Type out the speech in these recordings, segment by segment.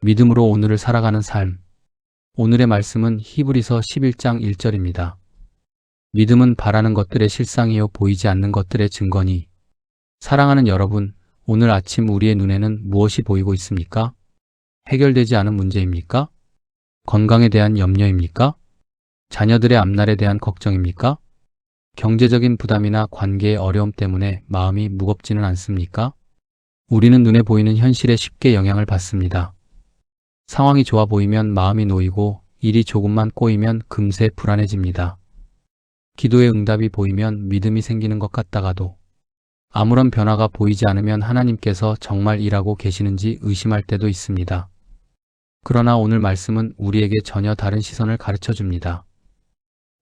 믿음으로 오늘을 살아가는 삶. 오늘의 말씀은 히브리서 11장 1절입니다. 믿음은 바라는 것들의 실상이요 보이지 않는 것들의 증거니. 사랑하는 여러분, 오늘 아침 우리의 눈에는 무엇이 보이고 있습니까? 해결되지 않은 문제입니까? 건강에 대한 염려입니까? 자녀들의 앞날에 대한 걱정입니까? 경제적인 부담이나 관계의 어려움 때문에 마음이 무겁지는 않습니까? 우리는 눈에 보이는 현실에 쉽게 영향을 받습니다. 상황이 좋아 보이면 마음이 놓이고 일이 조금만 꼬이면 금세 불안해집니다. 기도의 응답이 보이면 믿음이 생기는 것 같다가도 아무런 변화가 보이지 않으면 하나님께서 정말 일하고 계시는지 의심할 때도 있습니다. 그러나 오늘 말씀은 우리에게 전혀 다른 시선을 가르쳐 줍니다.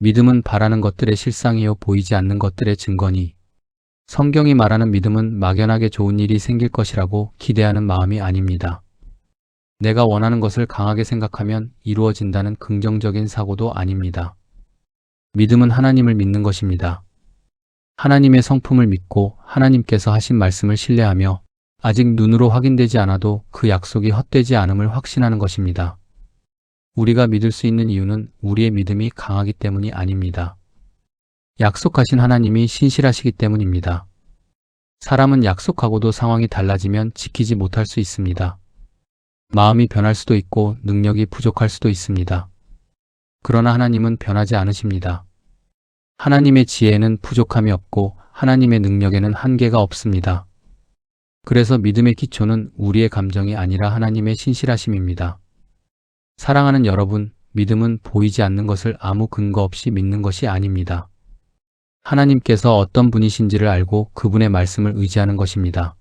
믿음은 바라는 것들의 실상이요 보이지 않는 것들의 증거니. 성경이 말하는 믿음은 막연하게 좋은 일이 생길 것이라고 기대하는 마음이 아닙니다. 내가 원하는 것을 강하게 생각하면 이루어진다는 긍정적인 사고도 아닙니다. 믿음은 하나님을 믿는 것입니다. 하나님의 성품을 믿고 하나님께서 하신 말씀을 신뢰하며 아직 눈으로 확인되지 않아도 그 약속이 헛되지 않음을 확신하는 것입니다. 우리가 믿을 수 있는 이유는 우리의 믿음이 강하기 때문이 아닙니다. 약속하신 하나님이 신실하시기 때문입니다. 사람은 약속하고도 상황이 달라지면 지키지 못할 수 있습니다. 마음이 변할 수도 있고 능력이 부족할 수도 있습니다. 그러나 하나님은 변하지 않으십니다. 하나님의 지혜에는 부족함이 없고 하나님의 능력에는 한계가 없습니다. 그래서 믿음의 기초는 우리의 감정이 아니라 하나님의 신실하심입니다. 사랑하는 여러분, 믿음은 보이지 않는 것을 아무 근거 없이 믿는 것이 아닙니다. 하나님께서 어떤 분이신지를 알고 그분의 말씀을 의지하는 것입니다.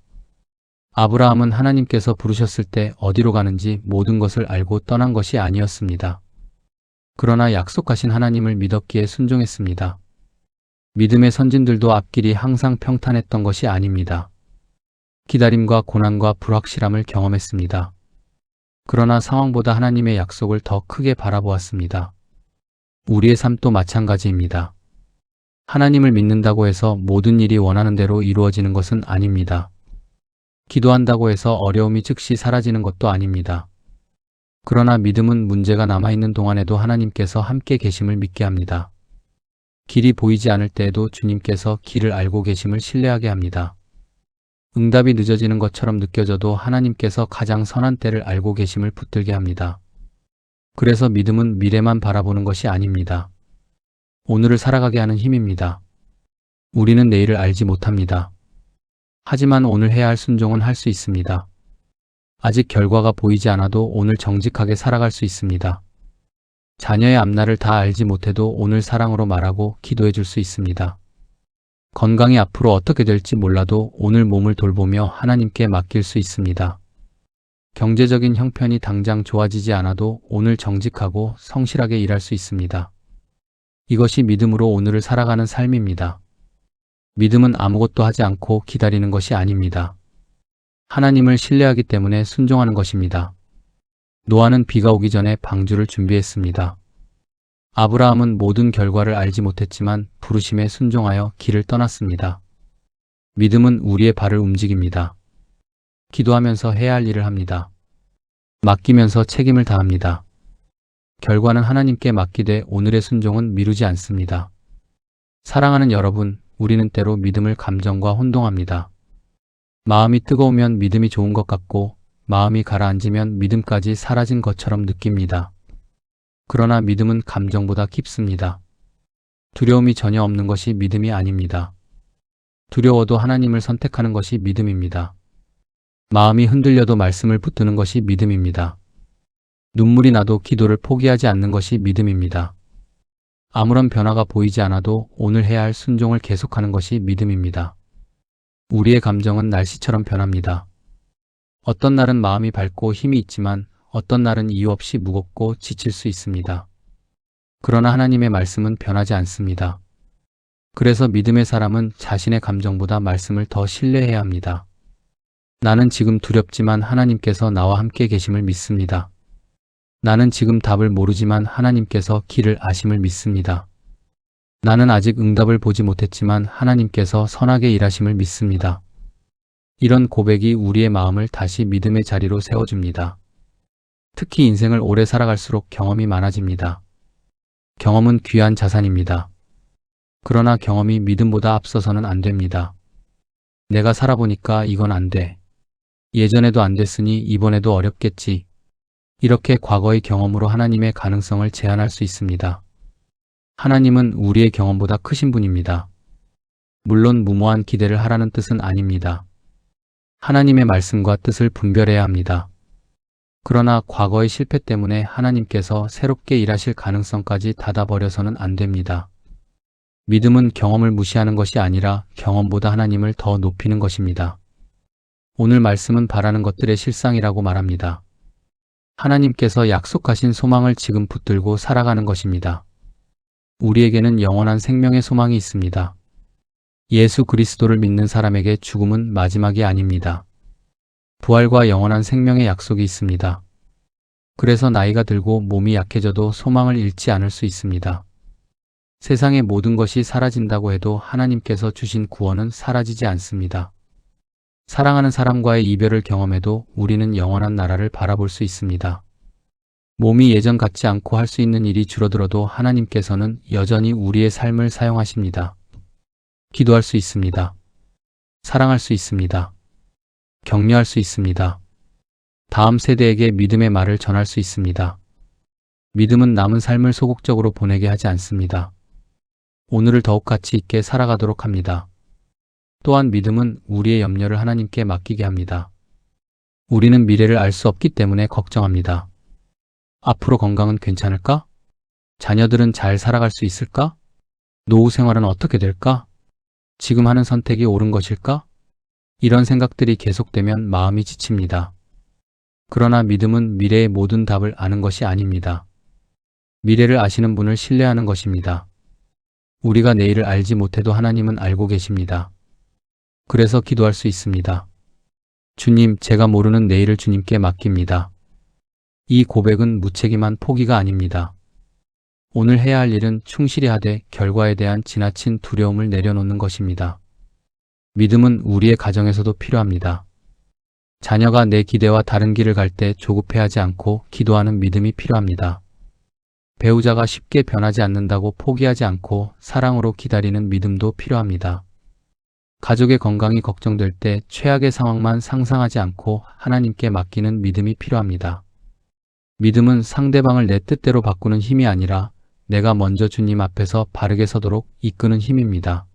아브라함은 하나님께서 부르셨을 때 어디로 가는지 모든 것을 알고 떠난 것이 아니었습니다. 그러나 약속하신 하나님을 믿었기에 순종했습니다. 믿음의 선진들도 앞길이 항상 평탄했던 것이 아닙니다. 기다림과 고난과 불확실함을 경험했습니다. 그러나 상황보다 하나님의 약속을 더 크게 바라보았습니다. 우리의 삶도 마찬가지입니다. 하나님을 믿는다고 해서 모든 일이 원하는 대로 이루어지는 것은 아닙니다. 기도한다고 해서 어려움이 즉시 사라지는 것도 아닙니다. 그러나 믿음은 문제가 남아있는 동안에도 하나님께서 함께 계심을 믿게 합니다. 길이 보이지 않을 때에도 주님께서 길을 알고 계심을 신뢰하게 합니다. 응답이 늦어지는 것처럼 느껴져도 하나님께서 가장 선한 때를 알고 계심을 붙들게 합니다. 그래서 믿음은 미래만 바라보는 것이 아닙니다. 오늘을 살아가게 하는 힘입니다. 우리는 내일을 알지 못합니다. 하지만 오늘 해야 할 순종은 할 수 있습니다. 아직 결과가 보이지 않아도 오늘 정직하게 살아갈 수 있습니다. 자녀의 앞날을 다 알지 못해도 오늘 사랑으로 말하고 기도해 줄 수 있습니다. 건강이 앞으로 어떻게 될지 몰라도 오늘 몸을 돌보며 하나님께 맡길 수 있습니다. 경제적인 형편이 당장 좋아지지 않아도 오늘 정직하고 성실하게 일할 수 있습니다. 이것이 믿음으로 오늘을 살아가는 삶입니다. 믿음은 아무것도 하지 않고 기다리는 것이 아닙니다. 하나님을 신뢰하기 때문에 순종하는 것입니다. 노아는 비가 오기 전에 방주를 준비했습니다. 아브라함은 모든 결과를 알지 못했지만 부르심에 순종하여 길을 떠났습니다. 믿음은 우리의 발을 움직입니다. 기도하면서 해야 할 일을 합니다. 맡기면서 책임을 다합니다. 결과는 하나님께 맡기되 오늘의 순종은 미루지 않습니다. 사랑하는 여러분, 우리는 때로 믿음을 감정과 혼동합니다. 마음이 뜨거우면 믿음이 좋은 것 같고 마음이 가라앉으면 믿음까지 사라진 것처럼 느낍니다. 그러나 믿음은 감정보다 깊습니다. 두려움이 전혀 없는 것이 믿음이 아닙니다. 두려워도 하나님을 선택하는 것이 믿음입니다. 마음이 흔들려도 말씀을 붙드는 것이 믿음입니다. 눈물이 나도 기도를 포기하지 않는 것이 믿음입니다. 아무런 변화가 보이지 않아도 오늘 해야 할 순종을 계속하는 것이 믿음입니다. 우리의 감정은 날씨처럼 변합니다. 어떤 날은 마음이 밝고 힘이 있지만 어떤 날은 이유 없이 무겁고 지칠 수 있습니다. 그러나 하나님의 말씀은 변하지 않습니다. 그래서 믿음의 사람은 자신의 감정보다 말씀을 더 신뢰해야 합니다. 나는 지금 두렵지만 하나님께서 나와 함께 계심을 믿습니다. 나는 지금 답을 모르지만 하나님께서 길을 아심을 믿습니다. 나는 아직 응답을 보지 못했지만 하나님께서 선하게 일하심을 믿습니다. 이런 고백이 우리의 마음을 다시 믿음의 자리로 세워줍니다. 특히 인생을 오래 살아갈수록 경험이 많아집니다. 경험은 귀한 자산입니다. 그러나 경험이 믿음보다 앞서서는 안 됩니다. 내가 살아보니까 이건 안 돼. 예전에도 안 됐으니 이번에도 어렵겠지. 이렇게 과거의 경험으로 하나님의 가능성을 제한할 수 있습니다. 하나님은 우리의 경험보다 크신 분입니다. 물론 무모한 기대를 하라는 뜻은 아닙니다. 하나님의 말씀과 뜻을 분별해야 합니다. 그러나 과거의 실패 때문에 하나님께서 새롭게 일하실 가능성까지 닫아버려서는 안 됩니다. 믿음은 경험을 무시하는 것이 아니라 경험보다 하나님을 더 높이는 것입니다. 오늘 말씀은 바라는 것들의 실상이라고 말합니다. 하나님께서 약속하신 소망을 지금 붙들고 살아가는 것입니다. 우리에게는 영원한 생명의 소망이 있습니다. 예수 그리스도를 믿는 사람에게 죽음은 마지막이 아닙니다. 부활과 영원한 생명의 약속이 있습니다. 그래서 나이가 들고 몸이 약해져도 소망을 잃지 않을 수 있습니다. 세상의 모든 것이 사라진다고 해도 하나님께서 주신 구원은 사라지지 않습니다. 사랑하는 사람과의 이별을 경험해도 우리는 영원한 나라를 바라볼 수 있습니다. 몸이 예전 같지 않고 할 수 있는 일이 줄어들어도 하나님께서는 여전히 우리의 삶을 사용하십니다. 기도할 수 있습니다. 사랑할 수 있습니다. 격려할 수 있습니다. 다음 세대에게 믿음의 말을 전할 수 있습니다. 믿음은 남은 삶을 소극적으로 보내게 하지 않습니다. 오늘을 더욱 가치 있게 살아가도록 합니다. 또한 믿음은 우리의 염려를 하나님께 맡기게 합니다. 우리는 미래를 알 수 없기 때문에 걱정합니다. 앞으로 건강은 괜찮을까? 자녀들은 잘 살아갈 수 있을까? 노후 생활은 어떻게 될까? 지금 하는 선택이 옳은 것일까? 이런 생각들이 계속되면 마음이 지칩니다. 그러나 믿음은 미래의 모든 답을 아는 것이 아닙니다. 미래를 아시는 분을 신뢰하는 것입니다. 우리가 내일을 알지 못해도 하나님은 알고 계십니다. 그래서 기도할 수 있습니다. 주님, 제가 모르는 내일을 주님께 맡깁니다. 이 고백은 무책임한 포기가 아닙니다. 오늘 해야 할 일은 충실히 하되 결과에 대한 지나친 두려움을 내려놓는 것입니다. 믿음은 우리의 가정에서도 필요합니다. 자녀가 내 기대와 다른 길을 갈 때 조급해하지 않고 기도하는 믿음이 필요합니다. 배우자가 쉽게 변하지 않는다고 포기하지 않고 사랑으로 기다리는 믿음도 필요합니다. 가족의 건강이 걱정될 때 최악의 상황만 상상하지 않고 하나님께 맡기는 믿음이 필요합니다. 믿음은 상대방을 내 뜻대로 바꾸는 힘이 아니라 내가 먼저 주님 앞에서 바르게 서도록 이끄는 힘입니다.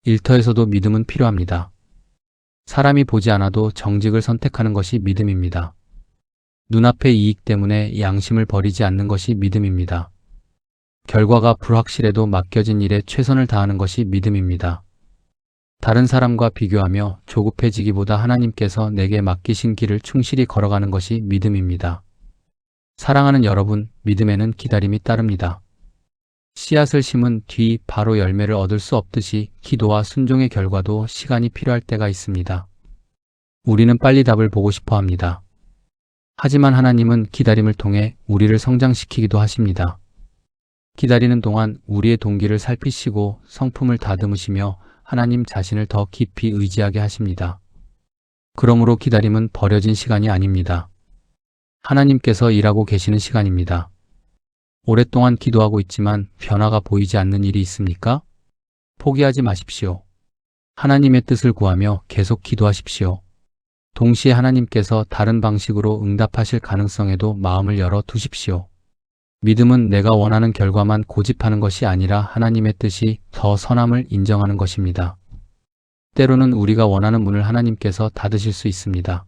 일터에서도 믿음은 필요합니다. 사람이 보지 않아도 정직을 선택하는 것이 믿음입니다. 눈앞의 이익 때문에 양심을 버리지 않는 것이 믿음입니다. 결과가 불확실해도 맡겨진 일에 최선을 다하는 것이 믿음입니다. 다른 사람과 비교하며 조급해지기보다 하나님께서 내게 맡기신 길을 충실히 걸어가는 것이 믿음입니다. 사랑하는 여러분, 믿음에는 기다림이 따릅니다. 씨앗을 심은 뒤 바로 열매를 얻을 수 없듯이 기도와 순종의 결과도 시간이 필요할 때가 있습니다. 우리는 빨리 답을 보고 싶어 합니다. 하지만 하나님은 기다림을 통해 우리를 성장시키기도 하십니다. 기다리는 동안 우리의 동기를 살피시고 성품을 다듬으시며 하나님 자신을 더 깊이 의지하게 하십니다. 그러므로 기다림은 버려진 시간이 아닙니다. 하나님께서 일하고 계시는 시간입니다. 오랫동안 기도하고 있지만 변화가 보이지 않는 일이 있습니까? 포기하지 마십시오. 하나님의 뜻을 구하며 계속 기도하십시오. 동시에 하나님께서 다른 방식으로 응답하실 가능성에도 마음을 열어 두십시오. 믿음은 내가 원하는 결과만 고집하는 것이 아니라 하나님의 뜻이 더 선함을 인정하는 것입니다. 때로는 우리가 원하는 문을 하나님께서 닫으실 수 있습니다.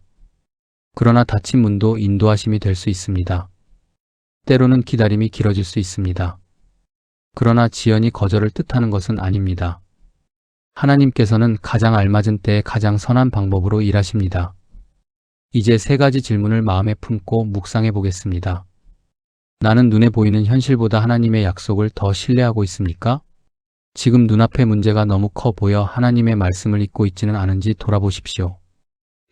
그러나 닫힌 문도 인도하심이 될 수 있습니다. 때로는 기다림이 길어질 수 있습니다. 그러나 지연이 거절을 뜻하는 것은 아닙니다. 하나님께서는 가장 알맞은 때에 가장 선한 방법으로 일하십니다. 이제 세 가지 질문을 마음에 품고 묵상해 보겠습니다. 나는 눈에 보이는 현실보다 하나님의 약속을 더 신뢰하고 있습니까? 지금 눈앞의 문제가 너무 커 보여 하나님의 말씀을 잊고 있지는 않은지 돌아보십시오.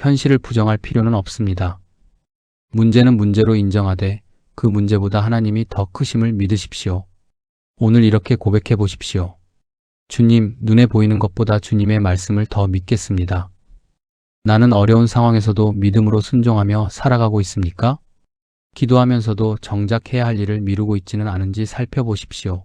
현실을 부정할 필요는 없습니다. 문제는 문제로 인정하되 그 문제보다 하나님이 더 크심을 믿으십시오. 오늘 이렇게 고백해 보십시오. 주님, 눈에 보이는 것보다 주님의 말씀을 더 믿겠습니다. 나는 어려운 상황에서도 믿음으로 순종하며 살아가고 있습니까? 기도하면서도 정작 해야 할 일을 미루고 있지는 않은지 살펴보십시오.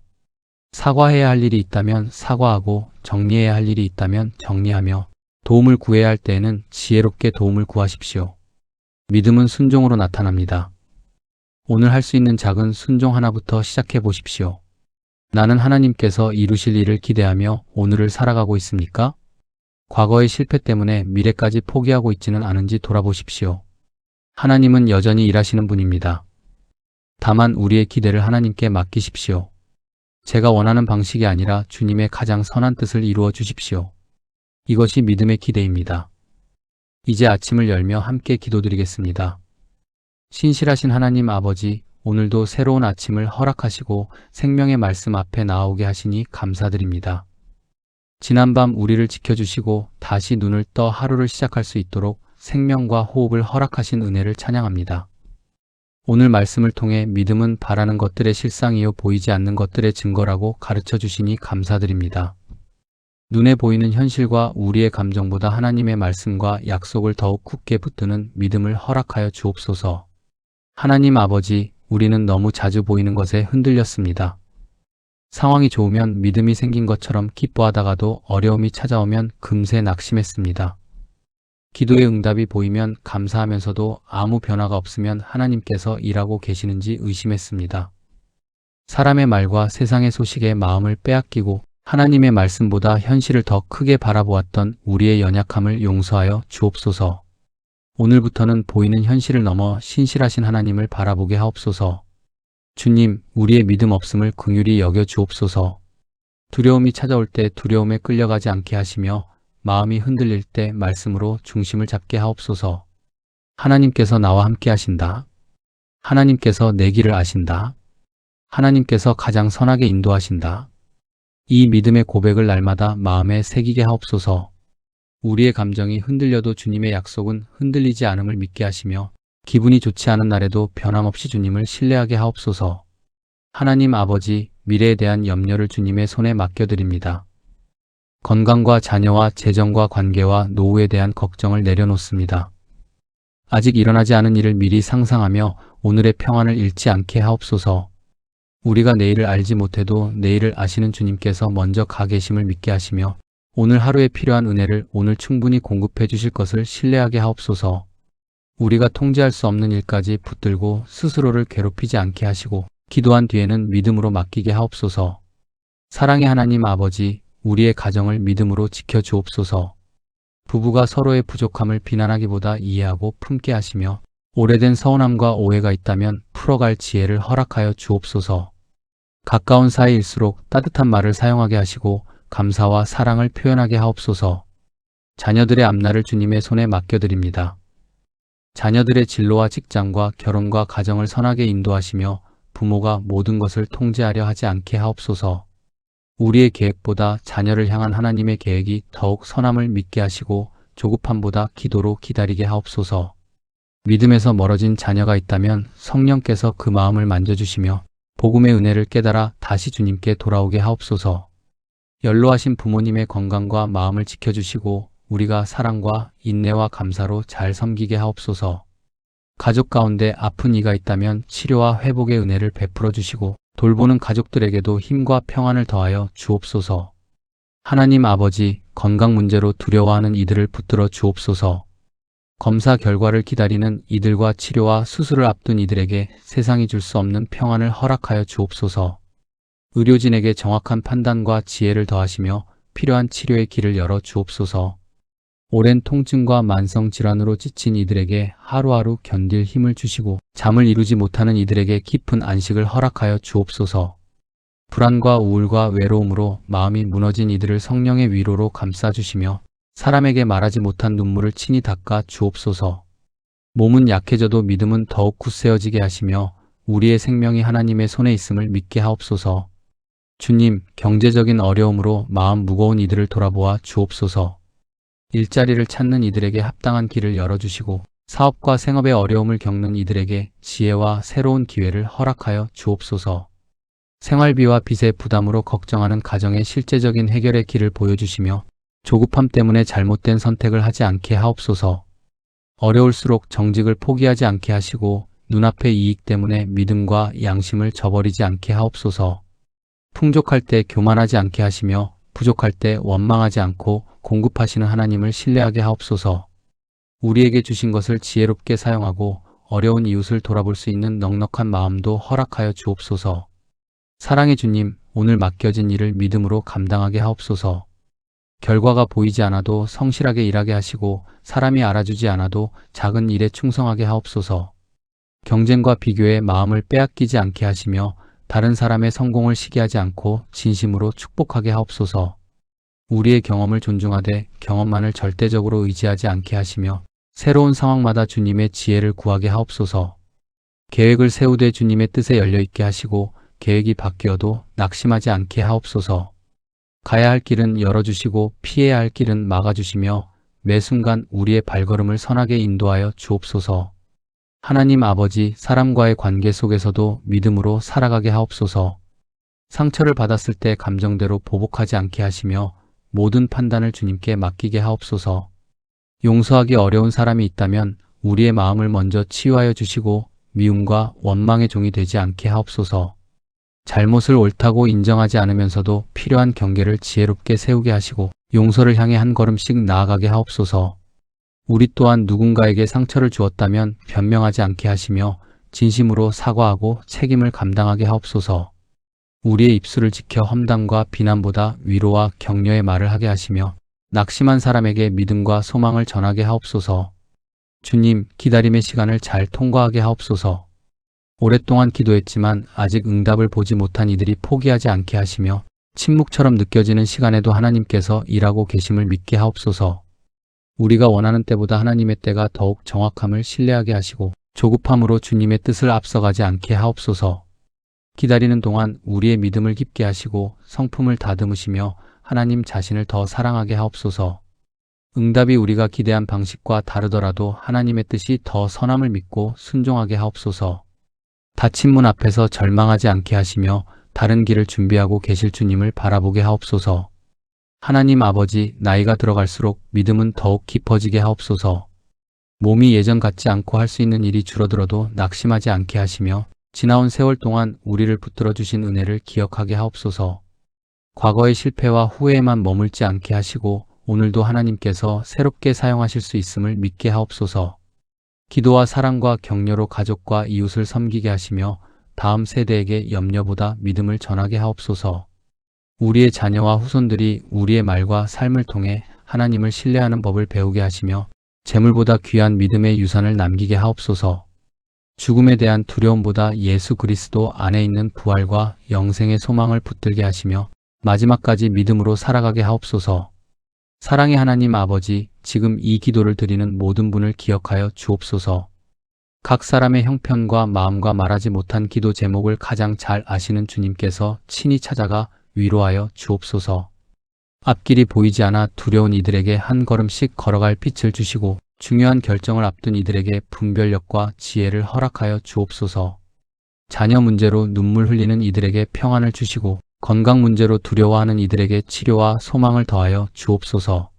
사과해야 할 일이 있다면 사과하고 정리해야 할 일이 있다면 정리하며 도움을 구해야 할 때에는 지혜롭게 도움을 구하십시오. 믿음은 순종으로 나타납니다. 오늘 할 수 있는 작은 순종 하나부터 시작해 보십시오. 나는 하나님께서 이루실 일을 기대하며 오늘을 살아가고 있습니까? 과거의 실패 때문에 미래까지 포기하고 있지는 않은지 돌아보십시오. 하나님은 여전히 일하시는 분입니다. 다만 우리의 기대를 하나님께 맡기십시오. 제가 원하는 방식이 아니라 주님의 가장 선한 뜻을 이루어 주십시오. 이것이 믿음의 기대입니다. 이제 아침을 열며 함께 기도드리겠습니다. 신실하신 하나님 아버지, 오늘도 새로운 아침을 허락하시고 생명의 말씀 앞에 나오게 하시니 감사드립니다. 지난밤 우리를 지켜주시고 다시 눈을 떠 하루를 시작할 수 있도록 생명과 호흡을 허락하신 은혜를 찬양합니다. 오늘 말씀을 통해 믿음은 바라는 것들의 실상이요 보이지 않는 것들의 증거라고 가르쳐 주시니 감사드립니다. 눈에 보이는 현실과 우리의 감정보다 하나님의 말씀과 약속을 더욱 굳게 붙드는 믿음을 허락하여 주옵소서. 하나님 아버지, 우리는 너무 자주 보이는 것에 흔들렸습니다. 상황이 좋으면 믿음이 생긴 것처럼 기뻐하다가도 어려움이 찾아오면 금세 낙심했습니다. 기도의 응답이 보이면 감사하면서도 아무 변화가 없으면 하나님께서 일하고 계시는지 의심했습니다. 사람의 말과 세상의 소식에 마음을 빼앗기고 하나님의 말씀보다 현실을 더 크게 바라보았던 우리의 연약함을 용서하여 주옵소서. 오늘부터는 보이는 현실을 넘어 신실하신 하나님을 바라보게 하옵소서. 주님, 우리의 믿음 없음을 긍휼히 여겨 주옵소서. 두려움이 찾아올 때 두려움에 끌려가지 않게 하시며 마음이 흔들릴 때 말씀으로 중심을 잡게 하옵소서. 하나님께서 나와 함께 하신다. 하나님께서 내 길을 아신다. 하나님께서 가장 선하게 인도하신다. 이 믿음의 고백을 날마다 마음에 새기게 하옵소서. 우리의 감정이 흔들려도 주님의 약속은 흔들리지 않음을 믿게 하시며 기분이 좋지 않은 날에도 변함없이 주님을 신뢰하게 하옵소서. 하나님 아버지, 미래에 대한 염려를 주님의 손에 맡겨드립니다. 건강과 자녀와 재정과 관계와 노후에 대한 걱정을 내려놓습니다. 아직 일어나지 않은 일을 미리 상상하며 오늘의 평안을 잃지 않게 하옵소서. 우리가 내일을 알지 못해도 내일을 아시는 주님께서 먼저 가 계심을 믿게 하시며 오늘 하루에 필요한 은혜를 오늘 충분히 공급해 주실 것을 신뢰하게 하옵소서. 우리가 통제할 수 없는 일까지 붙들고 스스로를 괴롭히지 않게 하시고 기도한 뒤에는 믿음으로 맡기게 하옵소서. 사랑의 하나님 아버지, 우리의 가정을 믿음으로 지켜 주옵소서. 부부가 서로의 부족함을 비난하기보다 이해하고 품게 하시며 오래된 서운함과 오해가 있다면 풀어갈 지혜를 허락하여 주옵소서. 가까운 사이일수록 따뜻한 말을 사용하게 하시고 감사와 사랑을 표현하게 하옵소서. 자녀들의 앞날을 주님의 손에 맡겨드립니다. 자녀들의 진로와 직장과 결혼과 가정을 선하게 인도하시며 부모가 모든 것을 통제하려 하지 않게 하옵소서. 우리의 계획보다 자녀를 향한 하나님의 계획이 더욱 선함을 믿게 하시고 조급함보다 기도로 기다리게 하옵소서. 믿음에서 멀어진 자녀가 있다면 성령께서 그 마음을 만져주시며 복음의 은혜를 깨달아 다시 주님께 돌아오게 하옵소서. 연로하신 부모님의 건강과 마음을 지켜주시고 우리가 사랑과 인내와 감사로 잘 섬기게 하옵소서. 가족 가운데 아픈 이가 있다면 치료와 회복의 은혜를 베풀어 주시고 돌보는 가족들에게도 힘과 평안을 더하여 주옵소서. 하나님 아버지, 건강 문제로 두려워하는 이들을 붙들어 주옵소서. 검사 결과를 기다리는 이들과 치료와 수술을 앞둔 이들에게 세상이 줄 수 없는 평안을 허락하여 주옵소서. 의료진에게 정확한 판단과 지혜를 더하시며 필요한 치료의 길을 열어 주옵소서. 오랜 통증과 만성 질환으로 지친 이들에게 하루하루 견딜 힘을 주시고 잠을 이루지 못하는 이들에게 깊은 안식을 허락하여 주옵소서. 불안과 우울과 외로움으로 마음이 무너진 이들을 성령의 위로로 감싸주시며 사람에게 말하지 못한 눈물을 친히 닦아 주옵소서. 몸은 약해져도 믿음은 더욱 굳세어지게 하시며 우리의 생명이 하나님의 손에 있음을 믿게 하옵소서. 주님, 경제적인 어려움으로 마음 무거운 이들을 돌아보아 주옵소서. 일자리를 찾는 이들에게 합당한 길을 열어주시고 사업과 생업의 어려움을 겪는 이들에게 지혜와 새로운 기회를 허락하여 주옵소서. 생활비와 빚의 부담으로 걱정하는 가정의 실제적인 해결의 길을 보여주시며 조급함 때문에 잘못된 선택을 하지 않게 하옵소서. 어려울수록 정직을 포기하지 않게 하시고 눈앞의 이익 때문에 믿음과 양심을 저버리지 않게 하옵소서. 풍족할 때 교만하지 않게 하시며 부족할 때 원망하지 않고 공급하시는 하나님을 신뢰하게 하옵소서. 우리에게 주신 것을 지혜롭게 사용하고 어려운 이웃을 돌아볼 수 있는 넉넉한 마음도 허락하여 주옵소서. 사랑의 주님, 오늘 맡겨진 일을 믿음으로 감당하게 하옵소서. 결과가 보이지 않아도 성실하게 일하게 하시고 사람이 알아주지 않아도 작은 일에 충성하게 하옵소서. 경쟁과 비교에 마음을 빼앗기지 않게 하시며 다른 사람의 성공을 시기하지 않고 진심으로 축복하게 하옵소서. 우리의 경험을 존중하되 경험만을 절대적으로 의지하지 않게 하시며 새로운 상황마다 주님의 지혜를 구하게 하옵소서. 계획을 세우되 주님의 뜻에 열려있게 하시고 계획이 바뀌어도 낙심하지 않게 하옵소서. 가야 할 길은 열어주시고 피해야 할 길은 막아주시며 매 순간 우리의 발걸음을 선하게 인도하여 주옵소서. 하나님 아버지, 사람과의 관계 속에서도 믿음으로 살아가게 하옵소서. 상처를 받았을 때 감정대로 보복하지 않게 하시며 모든 판단을 주님께 맡기게 하옵소서. 용서하기 어려운 사람이 있다면 우리의 마음을 먼저 치유하여 주시고 미움과 원망의 종이 되지 않게 하옵소서. 잘못을 옳다고 인정하지 않으면서도 필요한 경계를 지혜롭게 세우게 하시고 용서를 향해 한 걸음씩 나아가게 하옵소서. 우리 또한 누군가에게 상처를 주었다면 변명하지 않게 하시며 진심으로 사과하고 책임을 감당하게 하옵소서. 우리의 입술을 지켜 험담과 비난보다 위로와 격려의 말을 하게 하시며 낙심한 사람에게 믿음과 소망을 전하게 하옵소서. 주님, 기다림의 시간을 잘 통과하게 하옵소서. 오랫동안 기도했지만 아직 응답을 보지 못한 이들이 포기하지 않게 하시며 침묵처럼 느껴지는 시간에도 하나님께서 일하고 계심을 믿게 하옵소서. 우리가 원하는 때보다 하나님의 때가 더욱 정확함을 신뢰하게 하시고 조급함으로 주님의 뜻을 앞서가지 않게 하옵소서. 기다리는 동안 우리의 믿음을 깊게 하시고 성품을 다듬으시며 하나님 자신을 더 사랑하게 하옵소서. 응답이 우리가 기대한 방식과 다르더라도 하나님의 뜻이 더 선함을 믿고 순종하게 하옵소서. 닫힌 문 앞에서 절망하지 않게 하시며 다른 길을 준비하고 계실 주님을 바라보게 하옵소서. 하나님 아버지, 나이가 들어갈수록 믿음은 더욱 깊어지게 하옵소서. 몸이 예전 같지 않고 할 수 있는 일이 줄어들어도 낙심하지 않게 하시며 지나온 세월 동안 우리를 붙들어 주신 은혜를 기억하게 하옵소서. 과거의 실패와 후회에만 머물지 않게 하시고 오늘도 하나님께서 새롭게 사용하실 수 있음을 믿게 하옵소서. 기도와 사랑과 격려로 가족과 이웃을 섬기게 하시며 다음 세대에게 염려보다 믿음을 전하게 하옵소서. 우리의 자녀와 후손들이 우리의 말과 삶을 통해 하나님을 신뢰하는 법을 배우게 하시며 재물보다 귀한 믿음의 유산을 남기게 하옵소서. 죽음에 대한 두려움보다 예수 그리스도 안에 있는 부활과 영생의 소망을 붙들게 하시며 마지막까지 믿음으로 살아가게 하옵소서. 사랑의 하나님 아버지, 지금 이 기도를 드리는 모든 분을 기억하여 주옵소서. 각 사람의 형편과 마음과 말하지 못한 기도 제목을 가장 잘 아시는 주님께서 친히 찾아가 위로하여 주옵소서. 앞길이 보이지 않아 두려운 이들에게 한 걸음씩 걸어갈 빛을 주시고 중요한 결정을 앞둔 이들에게 분별력과 지혜를 허락하여 주옵소서. 자녀 문제로 눈물 흘리는 이들에게 평안을 주시고 건강 문제로 두려워하는 이들에게 치료와 소망을 더하여 주옵소서.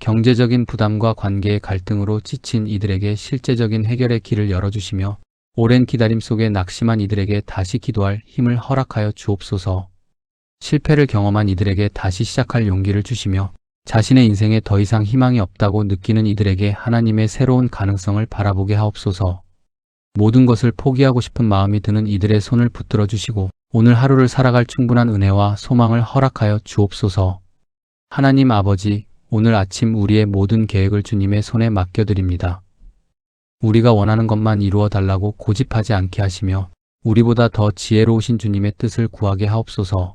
경제적인 부담과 관계의 갈등으로 지친 이들에게 실제적인 해결의 길을 열어주시며 오랜 기다림 속에 낙심한 이들에게 다시 기도할 힘을 허락하여 주옵소서. 실패를 경험한 이들에게 다시 시작할 용기를 주시며 자신의 인생에 더 이상 희망이 없다고 느끼는 이들에게 하나님의 새로운 가능성을 바라보게 하옵소서. 모든 것을 포기하고 싶은 마음이 드는 이들의 손을 붙들어 주시고 오늘 하루를 살아갈 충분한 은혜와 소망을 허락하여 주옵소서. 하나님 아버지, 오늘 아침 우리의 모든 계획을 주님의 손에 맡겨드립니다. 우리가 원하는 것만 이루어 달라고 고집하지 않게 하시며 우리보다 더 지혜로우신 주님의 뜻을 구하게 하옵소서.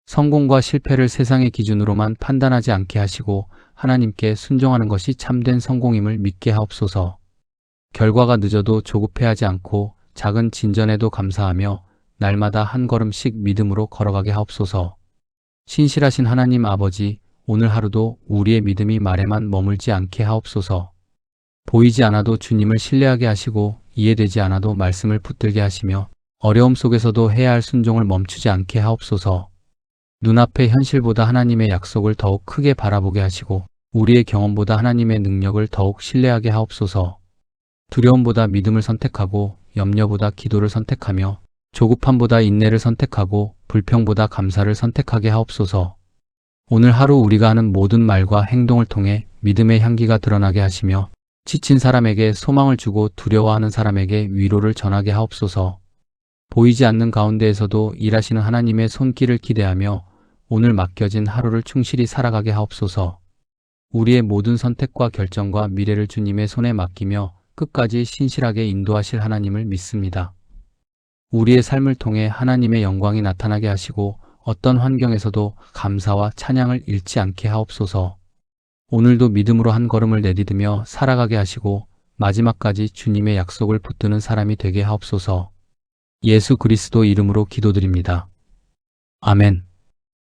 성공과 실패를 세상의 기준으로만 판단하지 않게 하시고 하나님께 순종하는 것이 참된 성공임을 믿게 하옵소서. 결과가 늦어도 조급해하지 않고 작은 진전에도 감사하며 날마다 한 걸음씩 믿음으로 걸어가게 하옵소서. 신실하신 하나님 아버지, 오늘 하루도 우리의 믿음이 말에만 머물지 않게 하옵소서. 보이지 않아도 주님을 신뢰하게 하시고 이해되지 않아도 말씀을 붙들게 하시며 어려움 속에서도 해야 할 순종을 멈추지 않게 하옵소서. 눈앞의 현실보다 하나님의 약속을 더욱 크게 바라보게 하시고 우리의 경험보다 하나님의 능력을 더욱 신뢰하게 하옵소서. 두려움보다 믿음을 선택하고 염려보다 기도를 선택하며 조급함보다 인내를 선택하고 불평보다 감사를 선택하게 하옵소서. 오늘 하루 우리가 하는 모든 말과 행동을 통해 믿음의 향기가 드러나게 하시며 지친 사람에게 소망을 주고 두려워하는 사람에게 위로를 전하게 하옵소서. 보이지 않는 가운데에서도 일하시는 하나님의 손길을 기대하며 오늘 맡겨진 하루를 충실히 살아가게 하옵소서. 우리의 모든 선택과 결정과 미래를 주님의 손에 맡기며 끝까지 신실하게 인도하실 하나님을 믿습니다. 우리의 삶을 통해 하나님의 영광이 나타나게 하시고 어떤 환경에서도 감사와 찬양을 잃지 않게 하옵소서. 오늘도 믿음으로 한 걸음을 내디디며 살아가게 하시고 마지막까지 주님의 약속을 붙드는 사람이 되게 하옵소서. 예수 그리스도 이름으로 기도드립니다. 아멘.